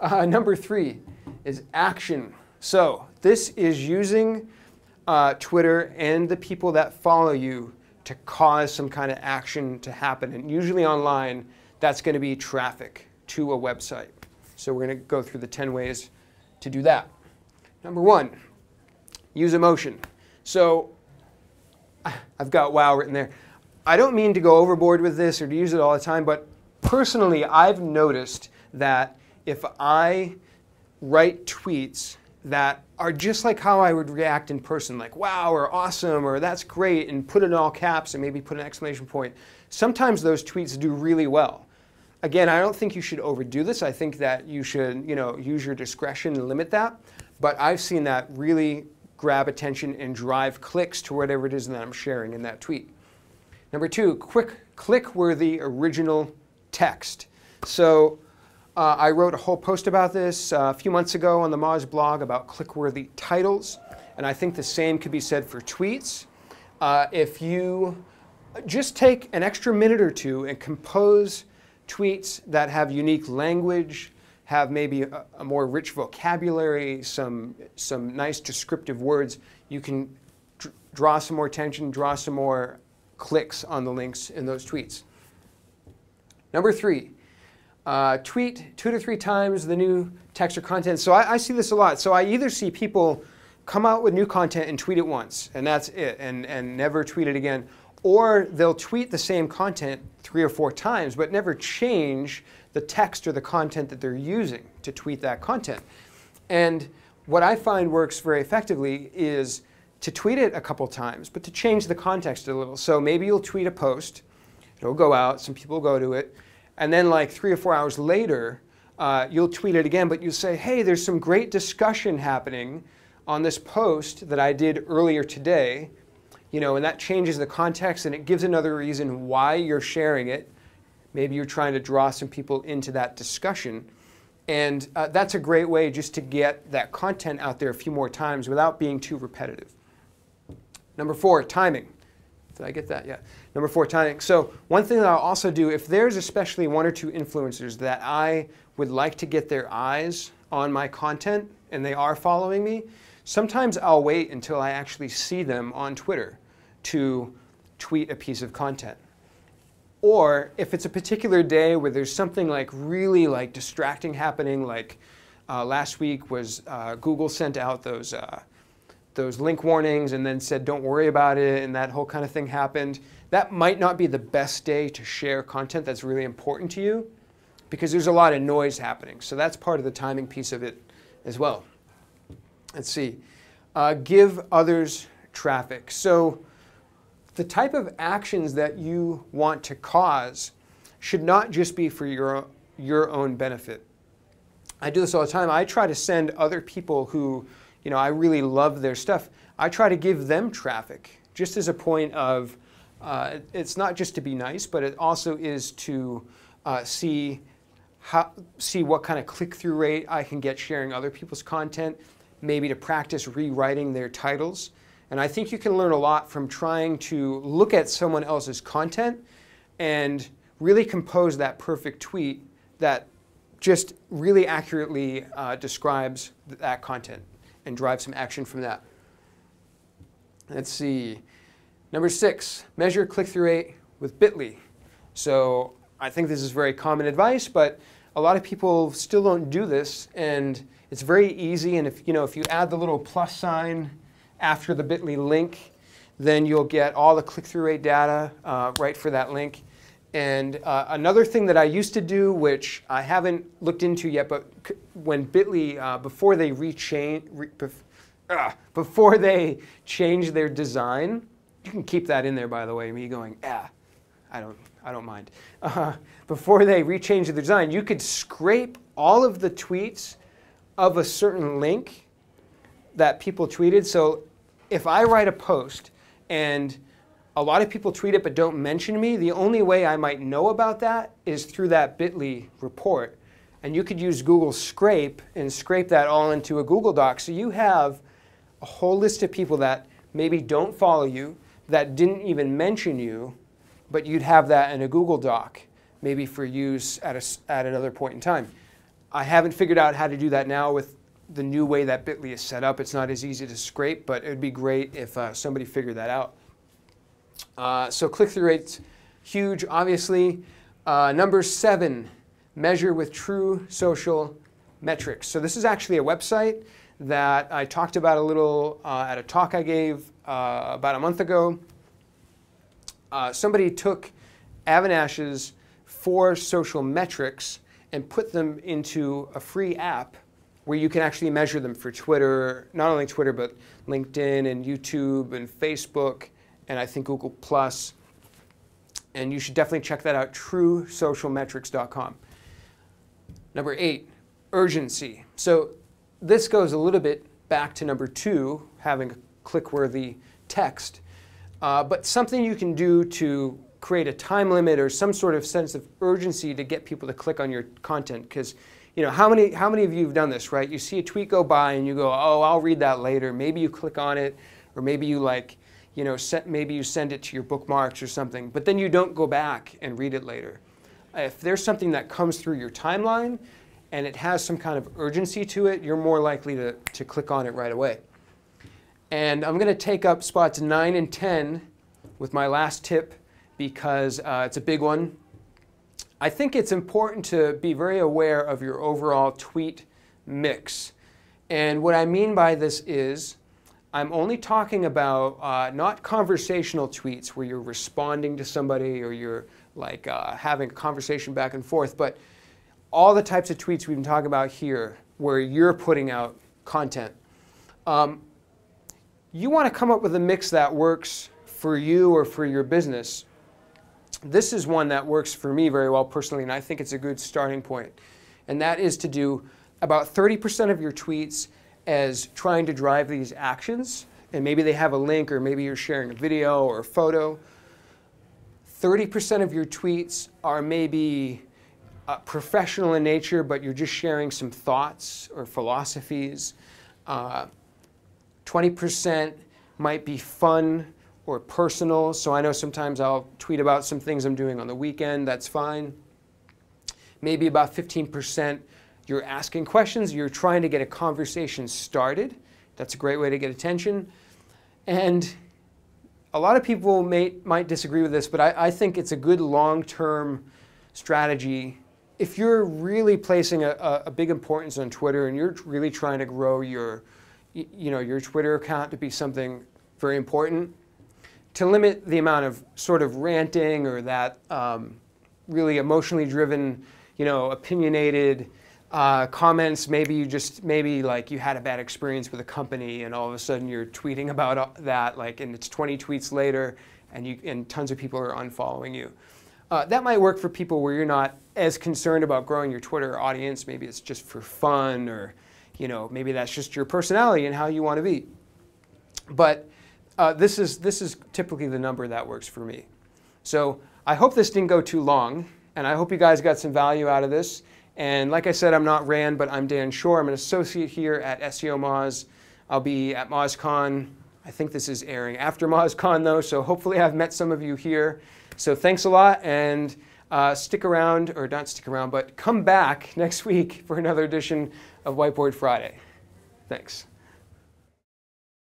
Number 3 is action. So this is using Twitter and the people that follow you to cause some kind of action to happen. And usually online, that's going to be traffic to a website. So we're going to go through the 10 ways to do that. Number 1, use emotion. So I've got wow written there. I don't mean to go overboard with this or to use it all the time, but personally, I've noticed that if I write tweets that are just like how I would react in person, like wow or awesome or that's great, and put it in all caps and maybe put an exclamation point, sometimes those tweets do really well. Again, I don't think you should overdo this. I think that you should, use your discretion and limit that. But I've seen that really grab attention and drive clicks to whatever it is that I'm sharing in that tweet. Number 2, click-worthy original text. So I wrote a whole post about this a few months ago on the Moz blog about click-worthy titles. And I think the same could be said for tweets. If you just take an extra minute or two and compose tweets that have unique language, have maybe a more rich vocabulary, some nice descriptive words, you can draw some more attention, draw some more clicks on the links in those tweets. Number 3, tweet 2 to 3 times the new text or content. So I see this a lot. So I either see people come out with new content and tweet it once, and that's it, and never tweet it again. Or they'll tweet the same content 3 or 4 times, but never change the text or the content that they're using to tweet that content. And what I find works very effectively is to tweet it a couple times, but to change the context a little. So maybe you'll tweet a post, it'll go out, some people will go to it, and then like 3 or 4 hours later, you'll tweet it again, but you'll say, hey, there's some great discussion happening on this post that I did earlier today. And that changes the context, and it gives another reason why you're sharing it. Maybe you're trying to draw some people into that discussion. And that's a great way just to get that content out there a few more times without being too repetitive. Number 4, timing. Did I get that? Yeah. Number 4, timing. So one thing that I'll also do, if there's especially 1 or 2 influencers that I would like to get their eyes on my content and they are following me, sometimes I'll wait until I actually see them on Twitter to tweet a piece of content. Or if it's a particular day where there's something like really like distracting happening, like last week was Google sent out those link warnings and then said don't worry about it, and that whole kind of thing happened. That might not be the best day to share content that's really important to you because there's a lot of noise happening. So that's part of the timing piece of it as well. Let's see. Give others traffic. So the type of actions that you want to cause should not just be for your own benefit. I do this all the time. I try to send other people who, I really love their stuff. I try to give them traffic just as a point of, it's not just to be nice, but it also is to see what kind of click-through rate I can get sharing other people's content, maybe to practice rewriting their titles. And I think you can learn a lot from trying to look at someone else's content and really compose that perfect tweet that just really accurately describes that content and drive some action from that. Let's see. Number 6, measure click-through rate with Bitly. So I think this is very common advice, but a lot of people still don't do this, and it's very easy. And if you add the little plus sign after the Bitly link, then you'll get all the click-through rate data right for that link. And another thing that I used to do, which I haven't looked into yet, but when Bitly, before they change their design, you can keep that in there, by the way, me going, I don't mind. Before they rechange the design, you could scrape all of the tweets of a certain link that people tweeted. So if I write a post and a lot of people tweet it but don't mention me, the only way I might know about that is through that Bitly report. And you could use Google Scrape and scrape that all into a Google Doc. So you have a whole list of people that maybe don't follow you, that didn't even mention you, but you'd have that in a Google Doc, maybe for use at another point in time. I haven't figured out how to do that now with the new way that Bitly is set up. It's not as easy to scrape, but it would be great if somebody figured that out. So click-through rate's huge, obviously. Number 7, measure with true social metrics. So this is actually a website that I talked about a little at a talk I gave about a month ago. Somebody took Avanash's 4 social metrics and put them into a free app where you can actually measure them for Twitter, not only Twitter, but LinkedIn and YouTube and Facebook, and I think Google+. And you should definitely check that out, truesocialmetrics.com. Number 8, urgency. So this goes a little bit back to number 2, having a click-worthy text, but something you can do to create a time limit or some sort of sense of urgency to get people to click on your content. Because how many of you have done this, right? You see a tweet go by and you go, oh, I'll read that later. Maybe you click on it, or maybe you maybe you send it to your bookmarks or something, but then you don't go back and read it later. If there's something that comes through your timeline and it has some kind of urgency to it, you're more likely to click on it right away. And I'm going to take up spots 9 and 10 with my last tip because it's a big one. I think it's important to be very aware of your overall tweet mix. And what I mean by this is I'm only talking about not conversational tweets where you're responding to somebody or you're like having a conversation back and forth, but all the types of tweets we've been talking about here where you're putting out content. You want to come up with a mix that works for you or for your business. This is one that works for me very well personally, and I think it's a good starting point. And that is to do about 30% of your tweets as trying to drive these actions. And maybe they have a link, or maybe you're sharing a video or a photo. 30% of your tweets are maybe professional in nature, but you're just sharing some thoughts or philosophies. 20% might be fun or personal. So I know sometimes I'll tweet about some things I'm doing on the weekend. That's fine. Maybe about 15% you're asking questions. You're trying to get a conversation started. That's a great way to get attention. And a lot of people might disagree with this, but I think it's a good long-term strategy. If you're really placing a big importance on Twitter and you're really trying to grow your Twitter account to be something very important, to limit the amount of sort of ranting or that really emotionally driven, opinionated comments. Maybe like you had a bad experience with a company and all of a sudden you're tweeting about that, and it's 20 tweets later and tons of people are unfollowing you. That might work for people where you're not as concerned about growing your Twitter audience. Maybe it's just for fun, or maybe that's just your personality and how you want to be. But this is typically the number that works for me. So I hope this didn't go too long, and I hope you guys got some value out of this. And like I said, I'm not Rand, but I'm Dan Shore. I'm an associate here at SEO Moz. I'll be at MozCon. I think this is airing after MozCon though, so hopefully I've met some of you here. So thanks a lot, and stick around, or not stick around, but come back next week for another edition of Whiteboard Friday. Thanks.